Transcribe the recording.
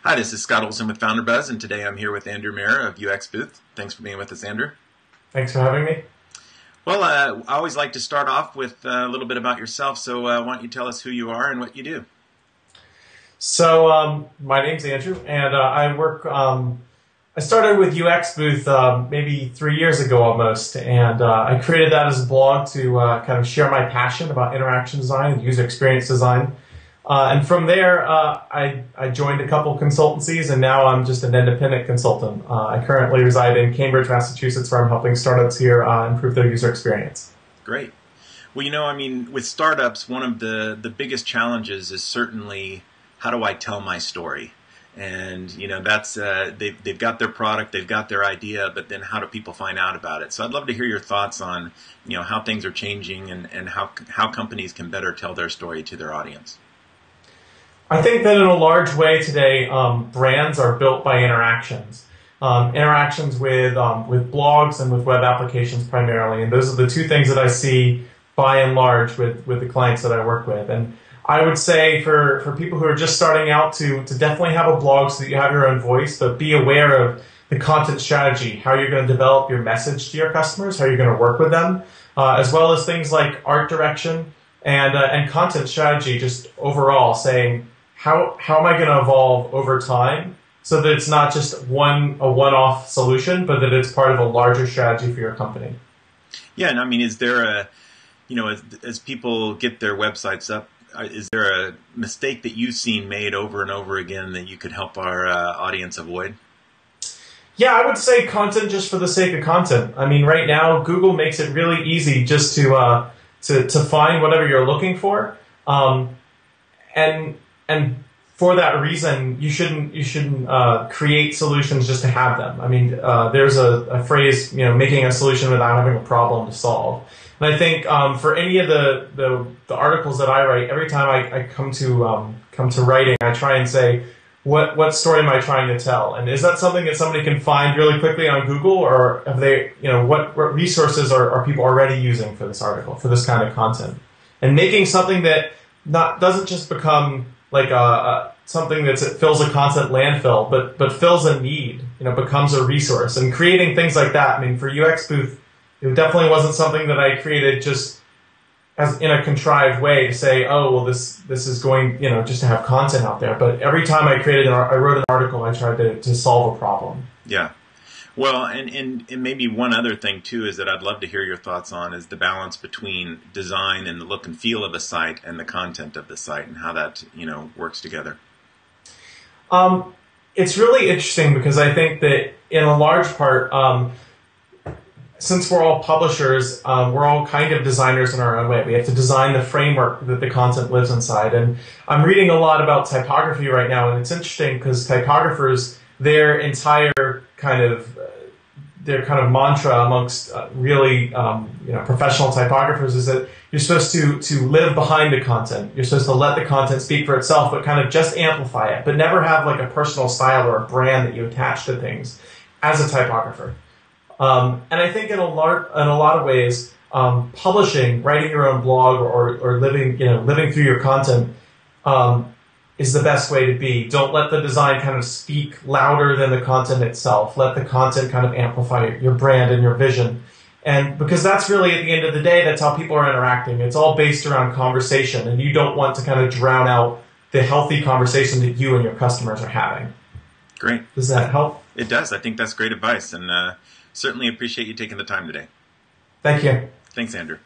Hi, this is Scott Olson with FounderBuzz, and today I'm here with Andrew Maier of UXBooth. Thanks for being with us, Andrew. Thanks for having me. Well, I always like to start off with a little bit about yourself, so why don't you tell us who you are and what you do? So my name's Andrew, and I work. I started with UXBooth maybe 3 years ago almost, and I created that as a blog to kind of share my passion about interaction design and user experience design. And from there, I joined a couple consultancies, and now I'm just an independent consultant. I currently reside in Cambridge, Massachusetts, where I'm helping startups here improve their user experience. Great. Well, with startups, one of the biggest challenges is certainly how do I tell my story? And that's they've got their product, they've got their idea, but then how do people find out about it? So I'd love to hear your thoughts on how things are changing and how companies can better tell their story to their audience. I think that in a large way today, brands are built by interactions. Interactions with blogs and with web applications primarily, and those are the two things that I see by and large with the clients that I work with. And I would say for people who are just starting out to definitely have a blog so that you have your own voice, but be aware of the content strategy, how you're going to develop your message to your customers, how you're going to work with them, as well as things like art direction and content strategy, just overall saying, how am I going to evolve over time so that it's not just a one-off solution, but that it's part of a larger strategy for your company? Yeah, and is there as people get their websites up, is there a mistake that you've seen made over and over again that you could help our audience avoid? Yeah, I would say content just for the sake of content. Right now, Google makes it really easy just to find whatever you're looking for, and for that reason, you shouldn't create solutions just to have them. There's a phrase, making a solution without having a problem to solve. And I think for any of the articles that I write, every time I come to writing, I try and say, what story am I trying to tell? And is that something that somebody can find really quickly on Google, or have they, what resources are people already using for this article, for this kind of content? And making something that doesn't just become like something that fills a content landfill, but fills a need, becomes a resource. And creating things like that, for UXBooth, it definitely wasn't something that I created just as in a contrived way to say, oh, well, this is going, just to have content out there. But every time I wrote an article, I tried to solve a problem. Yeah. Well, and maybe one other thing, too, is that I'd love to hear your thoughts on is the balance between design and the look and feel of a site and the content of the site and how that, works together. It's really interesting because I think that in a large part, since we're all publishers, we're all kind of designers in our own way. We have to design the framework that the content lives inside. And I'm reading a lot about typography right now, and it's interesting because typographers, their entire kind of mantra amongst really professional typographers is that you're supposed to live behind the content. You're supposed to let the content speak for itself, but kind of just amplify it, but never have like a personal style or a brand that you attach to things as a typographer. And I think in a lot of ways, publishing, writing your own blog or living through your content is the best way to be. Don't let the design kind of speak louder than the content itself. Let the content kind of amplify your brand and your vision. And because that's really, at the end of the day, that's how people are interacting. It's all based around conversation, and you don't want to kind of drown out the healthy conversation that you and your customers are having. Great. Does that help? It does. I think that's great advice, and certainly appreciate you taking the time today. Thank you. Thanks, Andrew.